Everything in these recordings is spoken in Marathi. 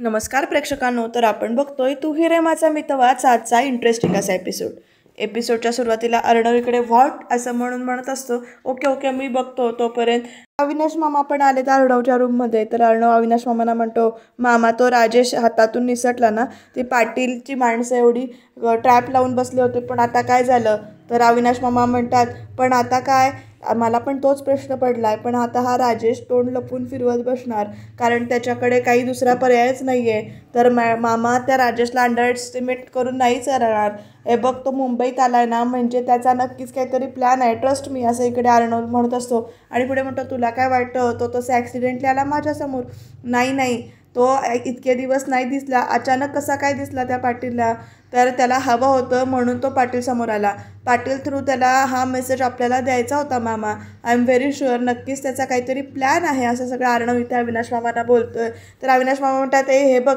नमस्कार प्रेक्षकांनो, तर आपण बघतोय तू ही रे माझा मितवाचा आजचा इंटरेस्टिंग असा एपिसोडच्या सुरुवातीला अर्णव इकडे व्हॉट असं म्हणत असतो. ओके ओके मी बघतो. तोपर्यंत अविनाश मामा पण आले तर अर्णवच्या रूममध्ये. तर अर्णव अविनाश मामांना म्हणतो, मामा तो राजेश हातातून निसटला ना, ती पाटीलची माणसं एवढी ट्रॅप लावून बसली होती, पण आता काय झालं? तर अविनाश मामा म्हणतात, पण आता काय? मला पण तोच प्रश्न पडला आहे. पण आता हा राजेश तोंड लपून फिरवत बसणार, कारण त्याच्याकडे काही दुसरा पर्यायच नाही आहे. तर मामा त्या राजेशला अंडर एस्टिमेट करून नाहीच राहणार. हे बघ, तो मुंबईत आला आहे ना, म्हणजे त्याचा नक्कीच काहीतरी प्लॅन आहे, ट्रस्ट मी, असं इकडे अर्णव म्हणत असतो. आणि पुढे म्हणतो, तुला काय वाटतं? तो तसं ॲक्सिडेंटली आला माझ्यासमोर? नाही, तो इतके दिवस नाही दिसला, अचानक कसा काय दिसला त्या पाटीलला? तर त्याला हवं होतं म्हणून तो पाटील समोर आला. पाटील थ्रू त्याला हा मेसेज आपल्याला द्यायचा होता मामा. आय एम व्हेरी शुअर, नक्कीच त्याचा काहीतरी प्लॅन आहे, असं सगळं अर्णव इथे अविनाश मामांना बोलतोय. तर अविनाश मामा म्हणतात, हे बघ,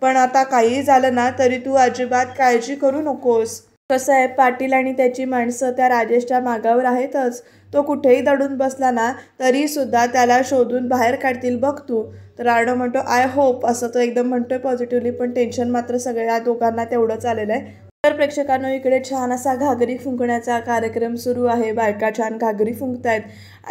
पण आता काहीही झालं ना तरी तू अजिबात काळजी करू नकोस. कसं आहे, पाटील आणि त्याची माणसं त्या राजेशच्या मागावर आहेतच. तो कुठेही दडून बसला ना तरीसुद्धा त्याला शोधून बाहेर काढतील बघ तू. तर अर्णव म्हणतो, आय होप, असं तो एकदम म्हणतोय पॉझिटिव्हली, पण टेन्शन मात्र सगळ्या दोघांना तेवढंच आलेलं आहे. तर प्रेक्षकांनो, इकडे छान असा घागरी फुंकण्याचा कार्यक्रम सुरू आहे. बायका छान घागरी फुंकतायत.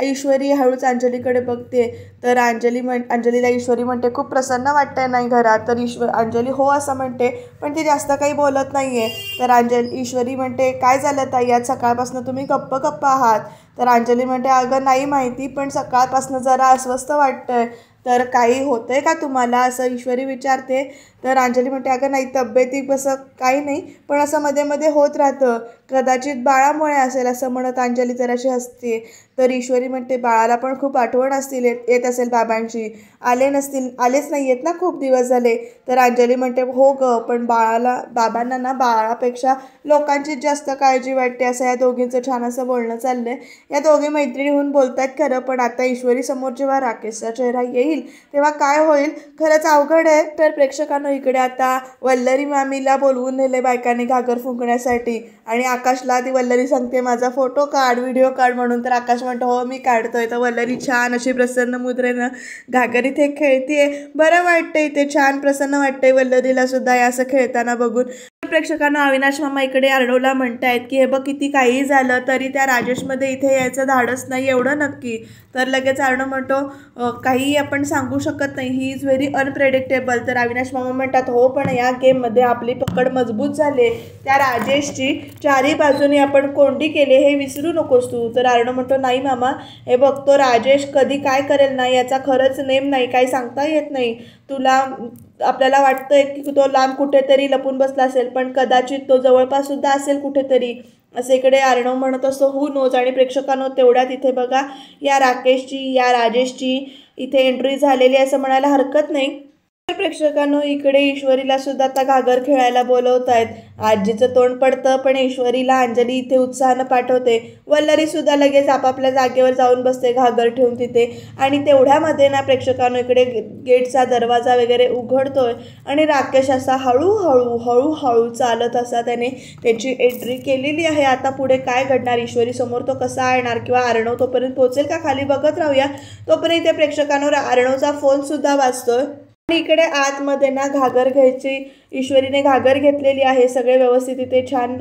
ईश्वरी हळूच अंजलीकडे बघते. तर अंजलीला ईश्वरी म्हणते, खूप प्रसन्न वाटतंय नाही घरात? तर अंजली हो असं म्हणते, पण ती जास्त काही बोलत नाही आहे. तर ईश्वरी म्हणते, काय झालं ताई, आज सकाळपासून तुम्ही गप्प आहात? तर अंजली म्हणते, अगं नाही माहिती, पण सकाळपासून जरा अस्वस्थ वाटतंय. तर काही होतंय का तुम्हाला, असं ईश्वरी विचारते. तर अंजली म्हणते, अगं नाही, तब्येती कसं काही नाही, पण असं मध्ये मध्ये होत राहतं, कदाचित बाळामुळे असेल, असं म्हणत अंजली जराशी हसते. तर ईश्वरी म्हणते, बाळाला पण खूप आठवण येत असेल बाबांची, आलेच नाही आहेत ना खूप दिवस झाले. तर अंजली म्हणते, हो ग, पण बाबांना ना बाळापेक्षा लोकांचीच जास्त काळजी वाटते. असं या दोघींचं छान असं बोलणं चाललंय. या दोघी मैत्रिणी होऊन बोलतात खरं, पण आता ईश्वरी समोर जेव्हा राकेशचा चेहरा येईल तेव्हा काय होईल, खरंच अवघड आहे. तर प्रेक्षकांनो, इकडे आता वल्लरी मामीला बोलवून नेले बायकांनी घागर फुंकण्यासाठी. आणि आकाशला ती वल्लरी सांगते, माझा फोटो काढ, व्हिडिओ काढ म्हणून. तर आकाश म्हणतो, हो मी काढतोय. तर वल्लरी छान अशी प्रसन्न मुद्रेनं घागर इथे खेळतीये. बरं वाटतंय, ते छान प्रसन्न वाटतंय वल्लरीला सुद्धा असं खेळताना बघून. प्रेक्षकांना अविनाश मामा इकडे अर्णवला म्हणतायत की, हे बघ, किती काही झालं तरी त्या राजेशमध्ये इथे यायचं धाडस नाही, एवढं नक्की? तर लगेच अर्णव म्हणतो, काही आपण सांगू शकत नाही, ही इज व्हेरी अनप्रेडिक्टेबल. तर अविनाश मामा म्हणतात, हो, पण या गेममध्ये आपली पकड मजबूत झाली. त्या राजेशची चारी बाजूनी आपण कोंडी केली, हे विसरू नकोस तू. तर अर्णव म्हणतो, नाही मामा, हे बघ, तो राजेश कधी काय करेल ना याचा खरंच नेम नाही, काही सांगता येत नाही. आपल्याला वाटतंय की तो लांब कुठेतरी लपून बसला असेल, पण कदाचित तो जवळपास सुद्धा असेल कुठेतरी, असं इकडे अर्णव म्हणत असतो. Who knows. आणि प्रेक्षकांनो, तेवढ्यात इथे बघा, या राकेशची, या राजेशची इथे एंट्री झालेली असं म्हणायला हरकत नाही. तर प्रेक्षकांनो, इकडे ईश्वरीला सुद्धा आता घागर खेळायला बोलवत आहेत. आजीचं तोंड पडतं, पण ईश्वरीला अंजली इथे उत्साहानं पाठवते. वल्लरी सुद्धा लगेच आपापल्या जागेवर जाऊन बसते घागर ठेवून तिथे. आणि तेवढ्यामध्ये ना प्रेक्षकांनो, इकडे गेटचा दरवाजा वगैरे उघडतोय आणि राकेश असा हळूहळू चालत असा त्याने त्याची एंट्री केलेली आहे. आता पुढे काय घडणार, ईश्वरी समोर तो कसा येणार, किंवा अर्णव तोपर्यंत पोहोचेल का खाली, बघत राहूया. तोपर्यंत इथे प्रेक्षकांवर अर्णवचा फोन सुद्धा वाजतोय. आणि इकडे आतमध्ये ना घागर घ्यायची, ईश्वरीने घागर घेतलेली आहे. सगळे व्यवस्थित इथे छान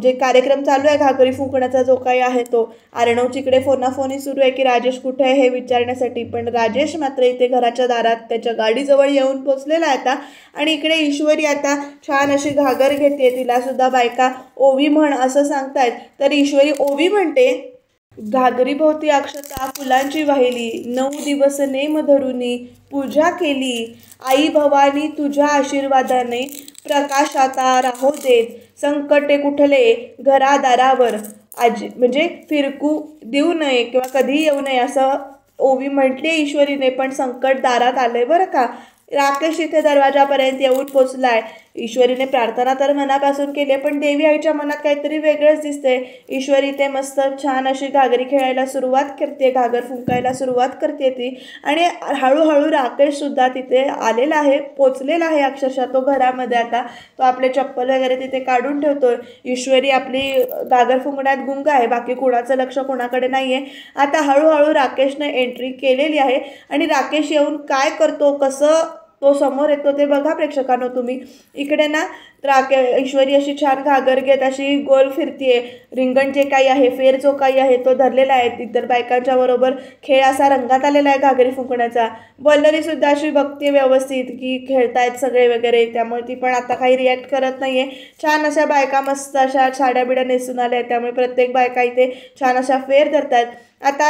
जे कार्यक्रम चालू आहे घागरी फुंकण्याचा जो काही आहे तो. अर्णवची इकडे फोनाफोनी सुरू आहे की राजेश कुठे आहे हे विचारण्यासाठी, पण राजेश मात्र इथे घराच्या दारात त्याच्या गाडीजवळ येऊन पोचलेला आहे आता. आणि इकडे ईश्वरी आता छान अशी घागर घेते. तिला सुद्धा बायका ओवी म्हण असं सांगतायत. तर ईश्वरी ओवी म्हणते, घागरीभोवती अक्षता फुलांची वाहिली, 9 दिवस नेम धरुनी पूजा केली, आई भवानी तुझ्या आशीर्वादाने प्रकाशाता राहो देत, संकटे कुठले घरादारावर म्हणजे फिरकू देऊ नये किंवा कधीही येऊ नये, असं ओवी म्हटली ईश्वरीने. पण संकट दारात आलंय बरं का. राकेश इथे दरवाजापर्यंत येऊन पोचलाय. ईश्वरीने प्रार्थना तर मनापासून केली, पण देवी आईच्या मनात काहीतरी वेगळंच दिसतंय. ईश्वरी ते मस्त छान अशी घागरी खेळायला सुरुवात करते, घागर फुंकायला सुरुवात करते ती. आणि हळूहळू राकेश सुद्धा तिथे आलेला आहे, पोचलेला आहे अक्षरशः तो घरामध्ये. आता तो आपले चप्पल वगैरे तिथे काढून ठेवतोय. ईश्वरी आपली घागर फुंकण्यात गुंग आहे, बाकी कुणाचं लक्ष कोणाकडे नाही आहे. आता हळूहळू राकेशने एंट्री केलेली आहे. आणि राकेश येऊन काय करतो, कसं तो समोर येतो ते बघा प्रेक्षकांनो तुम्ही. इकडे ना ईश्वरी अशी छान घागर घेत अशी गोल फिरतीये. रिंगण जे काही आहे, फेर जो काही आहे तो धरलेला आहे. इतर बायकांच्या बरोबर खेळ असा रंगात आलेला आहे घागरी फुंकण्याचा. वल्लरी सुद्धा अशी बघते व्यवस्थित की खेळतायत सगळे वगैरे, त्यामुळे ती पण आता काही रिॲक्ट करत नाहीये. छान अशा बायका मस्त अशा साड्या बिड्या नेसून आल्या आहेत, त्यामुळे प्रत्येक बायका इथे छान अशा फेर धरतायत. आता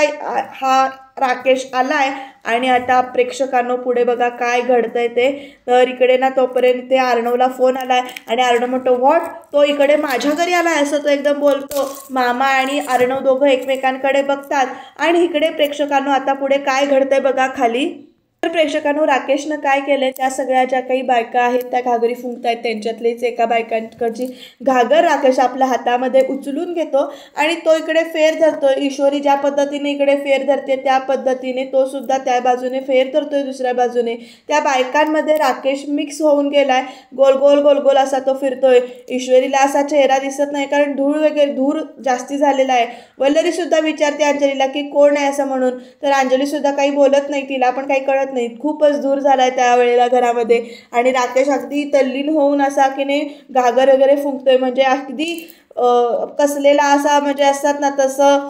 हा राकेश आलाय आणि आता प्रेक्षकांनो पुढे बघा काय घडतंय ते. तर इकडे ना तोपर्यंत ते अर्णवला फोन आलाय आणि अर्णव म्हणतो व्हॉट, तो इकडे माझ्या घरी आलाय असं तो एकदम बोलतो. मामा आणि अर्णव दोघं एकमेकांकडे बघतात आणि इकडे प्रेक्षकांनो आता पुढे काय घडतंय बघा खाली. तर प्रेक्षकांनो राकेशनं काय केलंय, त्या सगळ्या ज्या काही बायका आहेत त्या घागरी फुंकतायत त्यांच्यातलीच एका बायकांकडची घागर राकेश आपल्या हातामध्ये उचलून घेतो आणि तो इकडे फेर धरतोय. ईश्वरी ज्या पद्धतीने इकडे फेर धरते त्या पद्धतीने तो सुद्धा त्या बाजूने फेर धरतोय दुसऱ्या बाजूने. त्या बायकांमध्ये राकेश मिक्स होऊन गेलाय. गोल गोल गोल गोल असा तो फिरतोय. ईश्वरीला असा चेहरा दिसत नाही कारण धूर जास्ती झालेला आहे. वल्लरी सुद्धा विचारते अंजलीला की कोण आहे असं म्हणून, तर अंजली सुद्धा काही बोलत नाही, तिला पण काही कळत नाही. खूपच दूर झालाय त्यावेळेला घरामध्ये आणि राकेश अगदी तल्लीन होऊन असा की नाही घागर वगैरे फुंकतोय, म्हणजे अगदी कसलेला असा म्हणजे असतात ना तसं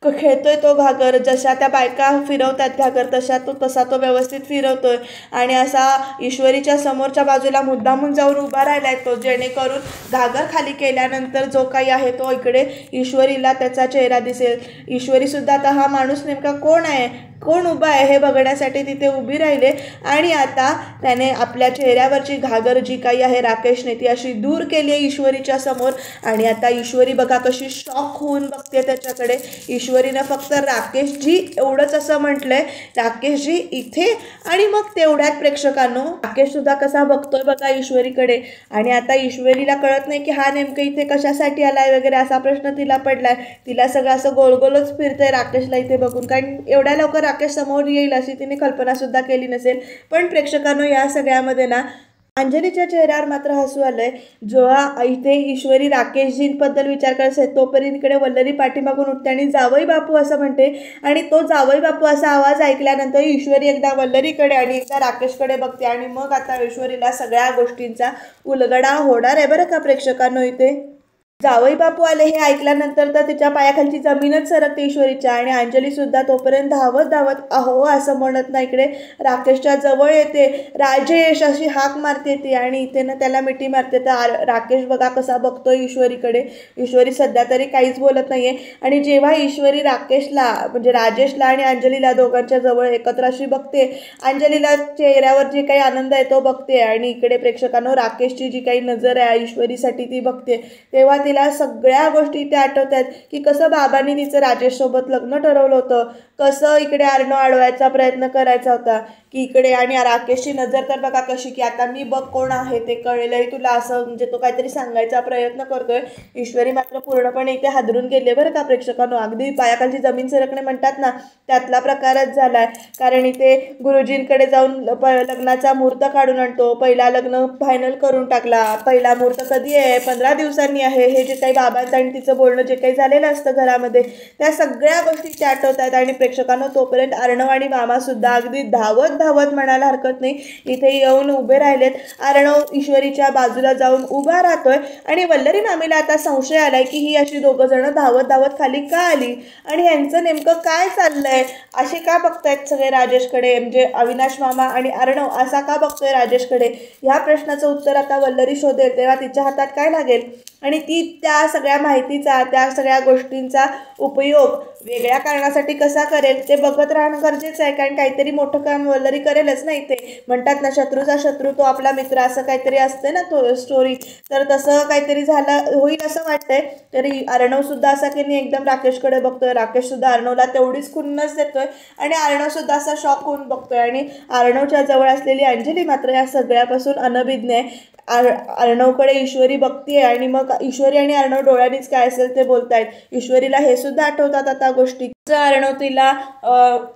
खेळतोय तो घागर. जशा त्या बायका फिरवतात घागर तसा तो व्यवस्थित फिरवतोय आणि असा ईश्वरीच्या समोरच्या बाजूला मुद्दामून जाऊन उभा राहिलाय तो, जेणेकरून घागर खाली केल्यानंतर जो काही आहे तो इकडे ईश्वरीला त्याचा चेहरा दिसेल. ईश्वरी सुद्धा आता हा माणूस नेमका कोण आहे, कोण उभा आहे हे बघण्यासाठी तिथे उभी राहिले आणि आता त्याने आपल्या चेहऱ्यावरची घागर जी काही आहे राकेशने ती अशी दूर केली आहे ईश्वरीच्या समोर. आणि आता ईश्वरी बघा कशी शॉक होऊन बघते त्याच्याकडे. ईश्वरीनं फक्त राकेशजी एवढंच असं म्हटलंय, राकेशजी इथे. आणि मग तेवढ्यात प्रेक्षकांनो राकेश सुद्धा कसा बघतोय बघा ईश्वरीकडे. आणि आता ईश्वरीला कळत नाही की हा नेमकं इथे कशासाठी आलाय वगैरे असा प्रश्न तिला पडलाय. तिला सगळं असं गोलगोलच फिरतंय राकेशला इथे बघून, कारण एवढ्या लवकर राकेश समोर येईल अशी तिने कल्पनासुद्धा केली नसेल. पण प्रेक्षकांनो या सगळ्यामध्ये ना अंजलीच्या चेहऱ्यावर मात्र हसू आलंय. जेव्हा इथे ईश्वरी राकेशजींबद्दल विचार करत असेल तोपर्यंत इकडे वल्लरी पाठीमागून उठते आणि जावई बापू असं म्हणते. आणि तो जावई बापू असा आवाज ऐकल्यानंतर ईश्वरी एकदा वल्लरीकडे आणि एकदा राकेशकडे बघते आणि मग आता ईश्वरीला सगळ्या गोष्टींचा उलगडा होणार आहे बरं का प्रेक्षकांनो. इथे जावई बापू आले हे ऐकल्यानंतर तर तिच्या पायाखालची जमीनच सरकते ईश्वरीच्या. आणि अंजली सुद्धा तोपर्यंत धावत धावत अहो असं म्हणत ना इकडे राकेशच्या जवळ येते. राजेश अशी हाक मारते ती आणि इथे ना त्याला मिठी मारते. तर राकेश बघा कसा बघतोय ईश्वरीकडे. ईश्वरी सध्या तरी काहीच बोलत नाहीये. आणि जेव्हा ईश्वरी राकेशला म्हणजे राजेशला आणि अंजलीला दोघांच्या जवळ एकत्र अशी बघते, अंजलीला चेहऱ्यावर जे काही आनंद आहे तो बघते आणि इकडे प्रेक्षकांनो राकेशची जी काही नजर आहे ईश्वरीसाठी ती बघते, तेव्हा तिला सगळ्या गोष्टी त्या आठवतात की कसं बाबांनी तिचं राजेशसोबत लग्न ठरवलं होतं, कसं इकडे अर्णव अडवायचा प्रयत्न करायचा होता की इकडे. आणि राकेशची नजर तर बघा कशी की आता मी बघ कोण आहे ते कळलंय तुला असं, म्हणजे तो काहीतरी सांगायचा प्रयत्न करतोय. ईश्वरी मात्र पूर्णपणे इथे हादरून गेले बरं का प्रेक्षकांनो. अगदी पायाखालची जमीन सरकणे म्हणतात ना त्यातला प्रकारच झालाय. कारण इथे गुरुजींकडे जाऊन लग्नाचा मुहूर्त काढून आणतो. पहिला लग्न फायनल करून टाकला. पहिला मुहूर्त कधी आहे, 15 दिवसांनी आहे. हे जे काही बाबांचं आणि तिचं बोलणं जे काही झालेलं असतं घरामध्ये त्या सगळ्या गोष्टी त्या आठवतात. आणि प्रेक्षकांनो तोपर्यंत अर्णव आणि मामा सुद्धा अगदी धावत धावत म्हणायला हरकत नाही इथे येऊन उभे राहिलेत. अर्णव ईश्वरीच्या बाजूला जाऊन उभा राहतोय आणि वल्लरी मामीला आता संशय आलाय की ही अशी दोघं जण धावत धावत खाली का आली आणि यांचं नेमकं काय चाललंय, असे का बघतायत सगळे राजेशकडे, म्हणजे अविनाश मामा आणि अर्णव असा का बघतोय राजेशकडे. ह्या प्रश्नाचं उत्तर आता वल्लरी शोधेल तेव्हा तिच्या हातात काय लागेल आणि ती त्या सगळ्या माहितीचा त्या सगळ्या गोष्टींचा उपयोग वेगळ्या कारणासाठी कसा करेल ते बघत राहणं गरजेचं आहे. कारण काहीतरी मोठं काम वल्लरी करेलच नाही. ते म्हणतात ना शत्रूचा शत्रू तो आपला मित्र, असं काहीतरी असते ना तो स्टोरी, तर तसं काहीतरी झालं होईल असं वाटतंय. तरी अर्णव सुद्धा असा की नाही एकदम राकेशकडे बघतोय. राकेश सुद्धा अर्णवला तेवढीच खुन्नस देतोय आणि अर्णव सुद्धा असा शॉक होऊन बघतोय. आणि अर्णवच्या जवळ असलेली अंजली मात्र या सगळ्यापासून अनभिज्ञ आहे. अर्णवकडे ईश्वरी बघतीये आणि मग ईश्वरी आणि अर्णव डोळ्यांनीच काय असेल ते बोलतायत. ईश्वरीला हे सुद्धा आठवतात आता गोष्टी अर्णव तिला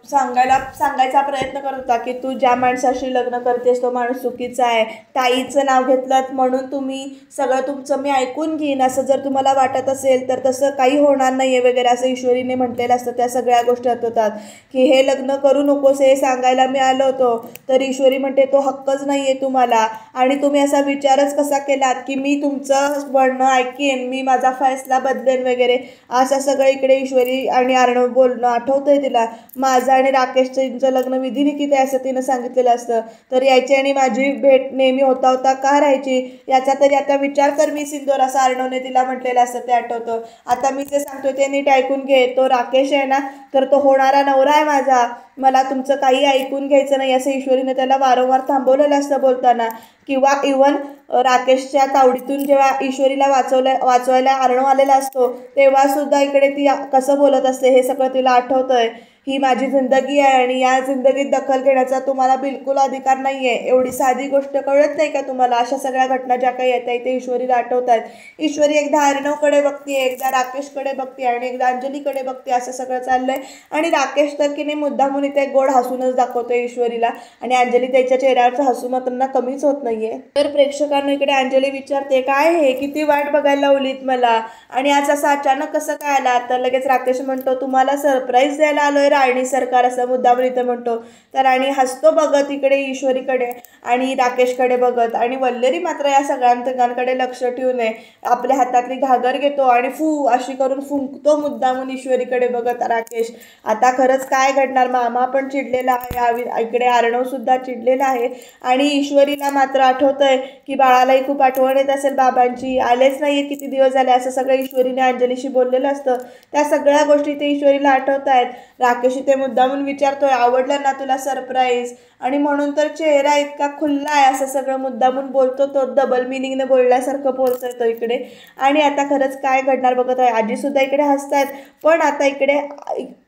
सांगायचा प्रयत्न करत होता की तू ज्या माणसाशी लग्न करतेस तो माणूस चुकीचा आहे, ताईचं नाव घेतलं म्हणून तुम्ही सगळं तुमचं मी ऐकून घेईन असं जर तुम्हाला वाटत असेल तर तसं काही होणार नाही आहे वगैरे असं ईश्वरीने म्हटलेलं असतं. त्या सगळ्या गोष्टी होतात की हे लग्न करू नकोस हे सांगायला मी आलो होतो, तर ईश्वरी म्हणते तो हक्कच नाही आहे तुम्हाला आणि तुम्ही असा विचारच कसा केलात की मी तुमचं म्हणणं ऐकेन, मी माझा फैसला बदलेन वगैरे असं सगळं इकडे ईश्वरी आणि अर्णव बोलणं आठवतंय तिला. माझं आणि राकेशचं लग्न विधिलिखित आहे असं तिनं सांगितलेलं असतं, तर यायची आणि माझी भेट नेहमी होता होता का राहायची याचा तरी आता विचार कर मी सिंदूर असं अर्णवने तिला म्हटलेलं असतं ते आठवतं. आता मी जे सांगतोय ते नीट ऐकून घे, तो राकेश आहे ना तर तो होणारा नवरा आहे माझा, मला तुमचं काही ऐकून घ्यायचं नाही असं ईश्वरीने त्याला वारंवार थांबवलेलं असतं बोलताना. किंवा इवन राकेशच्या तावडीतून जेव्हा ईश्वरीला वाचवायला अर्णव आलेला असतो तेव्हा सुद्धा इकडे ती कसं बोलत असते हे सगळं तिला आठवतंय. ही माझी जिंदगी आहे आणि या जिंदगीत दखल घेण्याचा तुम्हाला बिलकुल अधिकार नाही आहे, एवढी साधी गोष्ट कळत नाही का तुम्हाला. अशा सगळ्या घटना ज्या काही येत आहेत ते ईश्वरीला आठवत आहेत. ईश्वरी एकदा अर्णवकडे बघते, एकदा राकेशकडे बघते आणि एकदा अंजलीकडे बघते, असं सगळं चाललंय. आणि राकेश तर की नाही मुद्दामून इथे गोड हसूनच दाखवतोय ईश्वरीला आणि अंजली त्याच्या चेहऱ्यावरचं हसू मात्र कमीच होत नाहीये. तर प्रेक्षकांना इकडे अंजली विचारते काय हे किती वाट बघायला लावलीत मला आणि आज असं अचानक कसं काय आला. तर लगेच राकेश म्हणतो तुम्हाला सरप्राईज द्यायला आलोय राणी सरकार असं मुद्दाम इथं म्हणतो. तर राणी हसतो बघत इकडे ईश्वरीकडे आणि राकेशकडे बघत आणि वल्लरी मात्र या सगळ्यांकडे लक्ष ठेवू नये आपल्या हातातली घागर घेतो आणि फू अशी करून फुंकतो मुद्दामून ईश्वरीकडे बघत राकेश. आता खरंच काय घडणार, मामा पण चिडलेला आहे, इकडे अर्णव सुद्धा चिडलेला आहे आणि ईश्वरीला मात्र आठवतंय की बाळालाही खूप आठवण येत असेल बाबांची, आलेच नाहीये किती दिवस झाले असं सगळं ईश्वरीने अंजलीशी बोललेलं असतं. त्या सगळ्या गोष्टी ते ईश्वरीला आठवत आहेत. राकेश ते मुद्दामून विचारतोय आवडलं ना तुला सरप्राईज, आणि म्हणून तर चेहरा इतका खुल्ला आहे असं सगळं मुद्दामून बोलतो तो, डबल मिनिंगने बोलल्यासारखं बोलतोय तो इकडे. आणि आता खरंच काय घडणार बघत आहे. आजीसुद्धा इकडे हसतायत पण आता इकडे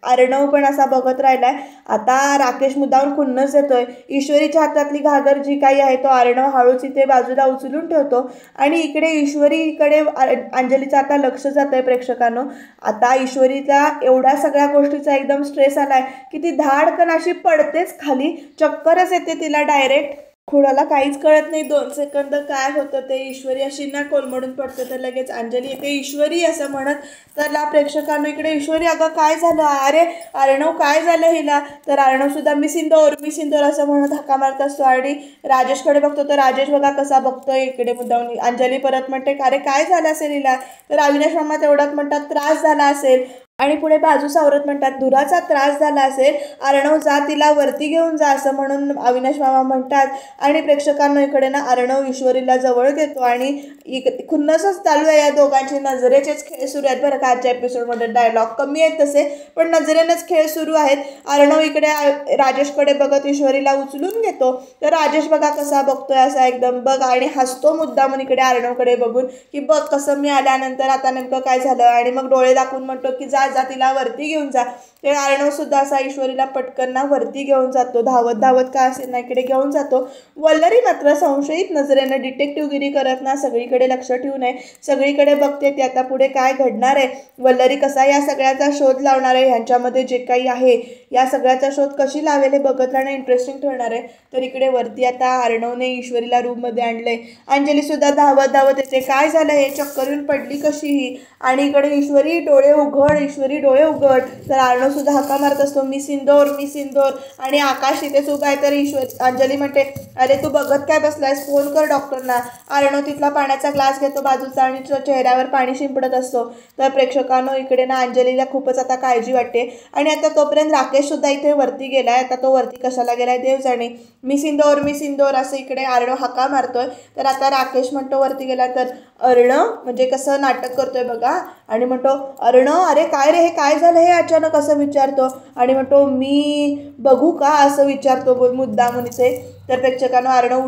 अर्णव पण असा बघत राहिलाय. आता राकेश मुद्दामून खुन्नस येतोय. ईश्वरीच्या हातातली घागर जी काही आहे तो अर्णव हळूच इथे बाजूला उचलून ठेवतो आणि इकडे ईश्वरीकडे अंजलीचं आता लक्ष जात आहे प्रेक्षकांनो. आता ईश्वरीला एवढ्या सगळ्या गोष्टीचा एकदम स्ट्रेस आलाय की ती धाडकन अशी पडतेच खाली, चक्करच येते तिला डायरेक्ट. खुडाला काहीच कळत नाही 2 सेकंद काय होतं ते. ईश्वरी अशी ना कोलमडून पडते तर लगेच अंजली येते ईश्वरी असं म्हणत. तर प्रेक्षकांना इकडे ईश्वरी अगं काय झालं, अरे अर्णव काय झालं हिला. तर अर्णव सुद्धा मी सिंदूर असं म्हणत हाका मारत असतो आणि राजेशकडे बघतो तर राजेश बघा कसा बघतोय इकडे मुद्दाम. अंजली परत म्हणते अरे काय झालं असेल हिला. तर अविनाश मामा तेवढ्यात म्हणतात त्रास झाला असेल आणि पुढे बाजू सावरत म्हणतात धुराचा त्रास झाला असेल, अर्णव जा तिला वरती घेऊन जा असं म्हणून अविनाश मामा म्हणतात. आणि प्रेक्षकांना इकडे ना अर्णव ईश्वरीला जवळ घेतो आणि खुन्नसच चालू आहे. या दोघांचे नजरेचेच खेळ सुरू आहेत बरं का आजच्या एपिसोडमध्ये. डायलॉग कमी आहेत तसे पण नजरेनेच खेळ सुरू आहेत. अर्णव इकडे राजेशकडे बघत ईश्वरीला उचलून घेतो तर राजेश बघा कसा बघतोय असा एकदम बघ आणि हसतो मुद्दामून इकडे अर्णवकडे बघून की बघ कसं मी आल्यानंतर आता नेमकं काय झालं. आणि मग डोळे दाखवून म्हणतो की जा तिला वरती घेऊन जा. ते अर्णव सुद्धा असा ईश्वरीला पटकन ना वरती घेऊन जातो, धावत का असेल ना इकडे घेऊन जातो. वल्लरी मात्र संशयित नजरेने डिटेक्टिव्हगिरी करत ना सगळीकडे लक्ष ठेवून आहे, सगळीकडे बघते ती आता पुढे काय घडणार आहे, वल्लरी कसा या सगळ्याचा शोध लावणार आहे, ह्यांच्यामध्ये जे काही आहे या सगळ्याचा शोध कशी लावेल हे बघत राहणं इंटरेस्टिंग ठरणार आहे. तर इकडे वरती आता अर्णवने ईश्वरीला रूममध्ये आणले. अंजली सुद्धा धावत येते काय झालं हे, चक्कर येऊन पडली कशी ही. आणि इकडे ईश्वरी डोळे उघड. तर अर्णव सुद्धा हाका मारत असतो मी सिंदूर. आणि आकाश इथेच उभा आहे. तर अंजली म्हणते अरे तू बघत काय बसलायस, फोन कर डॉक्टरना. अर्णव तिथला पाण्याचा ग्लास घेतो बाजूचा आणि चेहऱ्यावर पाणी शिंपडत असतो. तर प्रेक्षकांनो इकडे ना अंजलीला खूपच आता काळजी वाटते. आणि आता तोपर्यंत राकेश सुद्धा इथे वरती गेलाय. आता तो वरती कशाला गेलाय देव जाणे. मी सिंदूर असं इकडे अर्णव हाका मारतोय. तर आता राकेश म्हणतो वरती गेला तर अर्णव म्हणजे कसं नाटक करतोय बघा आणि म्हणतो अर्णव अरे काय रे हे काय झालं हे अचानक असं विचारतो आणि म्हणतो मी बघू का असं विचारतो मुद्दामून इथे. तर प्रेक्षकांना अर्णव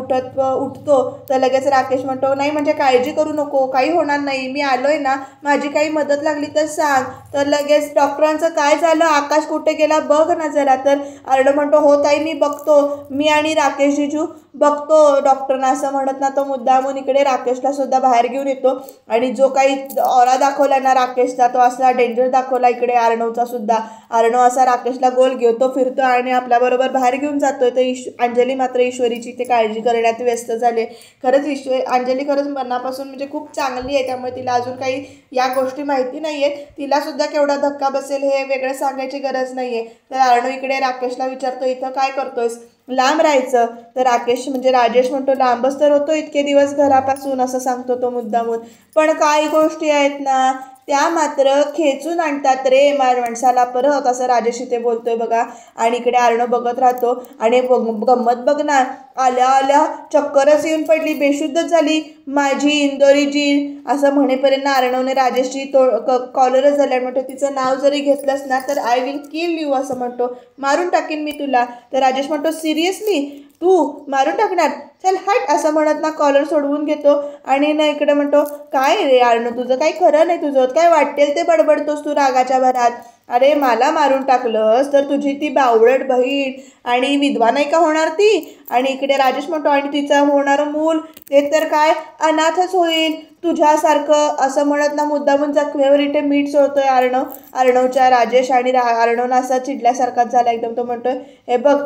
उठतो तर लगेच राकेश म्हणतो नाही म्हणजे काळजी करू नको, काही होणार नाही, मी आलोय ना, माझी काही मदत लागली तर सांग. तर लगेच डॉक्टरांचं काय झालं, आकाश कुठे गेला बघ ना जरा. तर अर्णव म्हणतो हो ताई मी बघतो, मी आणि राकेश जिजू बघतो डॉक्टरना असं म्हणत ना तो मुद्दामून इकडे राकेशला सुद्धा बाहेर घेऊन येतो. आणि जो काही ऑरा दाखवला ना राकेशचा तो असला डेंजर दाखवला इकडे अर्णवचा सुद्धा. अर्णव असा राकेशला गोल घेतो फिरतो आणि आपल्याबरोबर बाहेर घेऊन जातोय. तर अंजली मात्र ईश्वरीची ते काळजी करण्यात व्यस्त झाले. खरंच अंजली खरंच मनापासून म्हणजे खूप चांगली आहे, त्यामुळे तिला अजून काही या गोष्टी माहिती नाही आहेत. तिला सुद्धा केवढा धक्का बसेल हे वेगळं सांगायची गरज नाही आहे. तर अर्णव इकडे राकेशला विचारतो इथं काय करतोयस, लांब राहायचं. तर राकेश म्हणजे राजेश म्हणतो लांबच तर होतो इतके दिवस घरापासून असं सांगतो तो मुद्दामून. पण काही गोष्टी आहेत ना त्या मात्र खेचून आणतात रे माणसाला परत, असं राजेश इथे बोलतोय बघा. आणि इकडे अर्णव बघत राहतो आणि गंमत बघ ना, आल्या आल्या चक्करच येऊन पडली, बेशुद्धच झाली माझी इंदोरी जी असं म्हणेपर्यंत अर्णवने राजेशची कॉलरच झाल्या. म्हणतो तिचं नाव जरी घेतलंस ना तर आय विल किल यू असं म्हणतो, मारून टाकीन मी तुला. तर राजेश म्हणतो सिरियसली तू मारून टाकणार, चल हट असं म्हणत ना कॉलर सोडवून घेतो. आणि ना इकडे म्हणतो काय रे अर्णव तुझं काही खरं नाही, तुझं काय वाटेल ते बडबडतोस तू रागाच्या भरात. अरे मला मारून टाकलंस तर तुझी ती बावळट बहीण आणि विधवा नाही का होणार ती. आणि इकडे राजेश म्हणतो आणि तिचं होणारं मूल ते तर काय अनाथच होईल तुझ्यासारखं असं म्हणत ना मुद्दामून जखमेवर इथे मीठ सोडतोय अर्णवच्या राजेश. आणि अर्णवनं असा चिडल्यासारखाच झाला एकदम. तो म्हणतोय हे बघ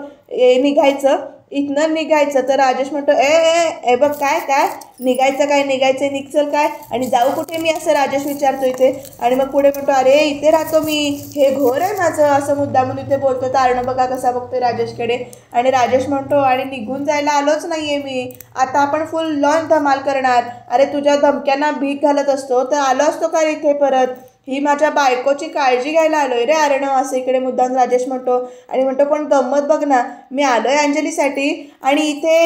निघायचं इथनं निघायचं. तर राजेश म्हणतो ए बघ काय काय निघायचं निघचल काय आणि जाऊ कुठे मी असं राजेश विचारतो इथे. आणि मग पुढे म्हणतो अरे इथे राहतो मी, हे घोर आहे माझं असं मुद्दामून इथे बोलतो. तर अर्णव बघा कसा बघतोय राजेशकडे. आणि राजेश म्हणतो आणि निघून जायला आलोच नाहीये मी, आता आपण फुल लॉन धमाल करणार. अरे तुझ्या धमक्यांना भीक घालत असतो तर आलो असतो का इथे परत, ही माझ्या बायकोची काळजी घ्यायला आलोय रे अर्णव असं इकडे मुद्दाम राजेश म्हणतो. आणि म्हणतो पण गंमत बघ ना, मी आलोय अंजलीसाठी आणि इथे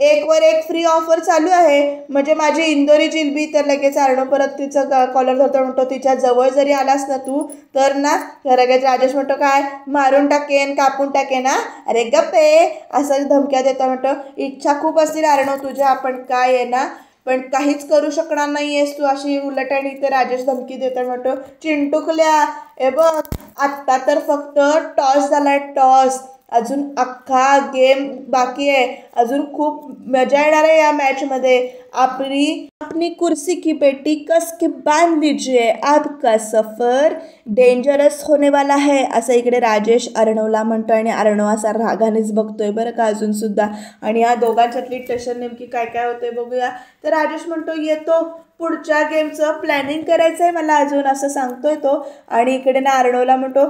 1वर 1 फ्री ऑफर चालू आहे, म्हणजे माझी इंदोरी जिलबी. तर लगेच अर्णव परत तिचं कॉलर धरतो. म्हणतो तिच्या जवळ जरी आलास ना तू तर ना, लगेच राजेश म्हणतो काय मारून टाकेन कापून टाकेन ना, अरे गप्पे असं धमक्या देता. म्हणतो इच्छा खूप असतील अर्णव तुझ्या, आपण काय आहे ना पण काहीच करू शकणार नाही आहेस तू अशी उलट. आणि इथे राजेश धमकी देतात. म्हणतो चिंटुकल्या ए बघ आत्ता तर फक्त टॉस झाला टॉस, अजून अख्खा गेम बाकी आहे, अजून खूप मजा येणार आहे या मॅचमध्ये. अपनी कुर्सी की पेटी कस के बांध लीजिए, आपका सफर डेंजरस होने वाला है असं इकडे राजेश अर्णवला म्हणतो. आणि अर्णव असा रागानेच बघतोय बरं का अजून सुद्धा. आणि या दोघांच्यातली टेन्शन नेमकी काय काय होतंय बघूया. तर राजेश म्हणतो येतो, पुढच्या गेमचं प्लॅनिंग करायचं आहे मला अजून असं सांगतोय तो. आणि इकडे ना अर्णवला म्हणतो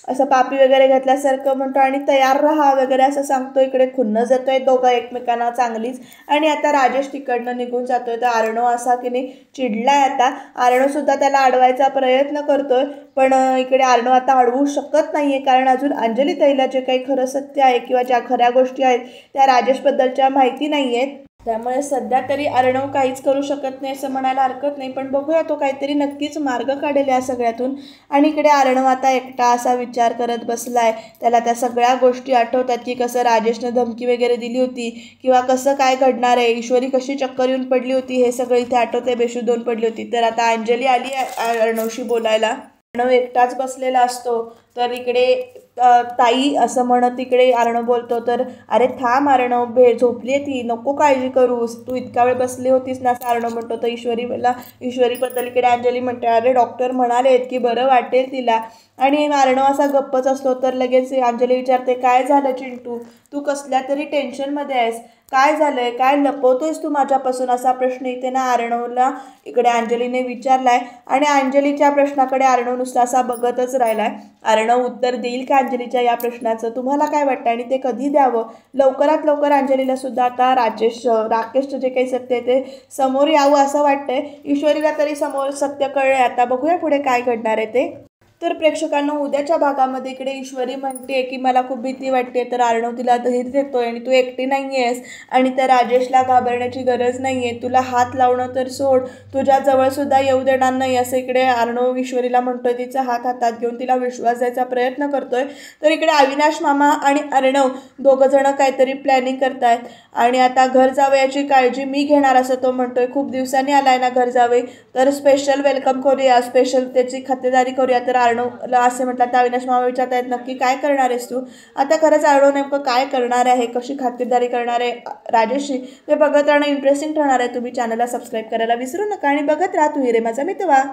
असं पापी वगैरे घातल्यासारखं म्हणतो आणि तयार राहा वगैरे असं सांगतो. इकडे खुन्नस जातोय दोघं एकमेकांना चांगलीच. आणि आता राजेश तिकडनं निघून जातोय. तर अर्णव असा की नाही चिडलाय आता. अर्णव सुद्धा त्याला अडवायचा प्रयत्न करतोय पण इकडे अर्णव आता अडवू शकत नाहीये, कारण अजून अंजली ताईला जे काही खरं सत्य आहे किंवा ज्या खऱ्या गोष्टी आहेत त्या राजेशबद्दलच्या माहिती नाही आहेत. त्यामुळे सध्या तरी अर्णव काहीच करू शकत नाही असं म्हणायला हरकत नाही. पण बघूया तो काहीतरी नक्कीच मार्ग काढेल या सगळ्यातून. आणि इकडे अर्णव आता एकटा असा विचार करत बसलाय. त्याला त्या सगळ्या गोष्टी आठवतात की कसं राजेशनं धमकी वगैरे दिली होती किंवा कसं काय घडणार आहे, ईश्वरी कशी चक्कर येऊन पडली होती हे सगळं इथे आठवते, बेशुद्ध होऊन पडली होती. तर आता अंजली आली आहे अर्णवशी बोलायला. अर्णव एकटाच बसलेला असतो. तर इकडे ताई असं म्हणत इकडे अर्णव बोलतो. तर अरे थांब अर्णव झोपली आहे ती, नको काळजी करूस, तू इतका वेळ बसली होतीस ना असं अर्णव म्हणतो. तर ईश्वरीबद्दल इकडे अंजली म्हणते अरे डॉक्टर म्हणालेत की बरं वाटेल तिला. आणि अर्णव असा गप्पच असतो. तर लगेच अंजली विचारते काय झालं चिंटू, तू कसल्या तरी टेन्शनमध्ये आहेस, काय झालंय, काय लपवतोयस तू माझ्यापासून असा प्रश्न इथे ना अर्णवला इकडे अंजलीने विचारलाय. आणि अंजलीच्या प्रश्नाकडे अर्णव नुसता असा बघतच राहिलाय. अर्णव उत्तर देईल का अंजलीच्या या प्रश्नाचं, तुम्हाला काय वाटतं आणि ते कधी द्यावं. लवकरात लवकर अंजलीला सुद्धा आता राकेशचं जे काही सत्य आहे ते समोर यावं असं वाटतंय. ईश्वरीला तरी समोर सत्य कळलंय. आता बघूया पुढे काय घडणार आहे ते. तर प्रेक्षकांना उद्याच्या भागामध्ये इकडे ईश्वरी म्हणते की मला खूप भीती वाटते, तर अर्णव तिला धैर्य देतोय आणि तू एकटी नाही आहेस आणि त्या राजेशला घाबरण्याची गरज नाही आहे, तुला हात लावणं तर सोड, तुझ्या जवळसुद्धा येऊ देणार नाही असं इकडे अर्णव ईश्वरीला म्हणतोय. तिचा हात हातात घेऊन तिला विश्वास द्यायचा प्रयत्न करतोय. तर इकडे अविनाश मामा आणि अर्णव दोघं जण काहीतरी प्लॅनिंग करतायत आणि आता घर जावयाची काळजी मी घेणार असं तो म्हणतोय. खूप दिवसांनी आलाय ना घर जावे, तर स्पेशल वेलकम करूया, स्पेशल त्याची खातेदारी करूया. तर अर्णवला असे म्हटलं तर अविनाश मामा विचारतायत नक्की काय करणार आहेस तू. आता खरंच अर्णव नेमकं काय करणार आहे, कशी खातेदारी करणार आहे राजेशची ते बघत राहणं इंटरेस्टिंग ठरणार आहे. तुम्ही चॅनलला सबस्क्राईब करायला विसरू नका आणि बघत राहा तू ही रे माझा मितवा.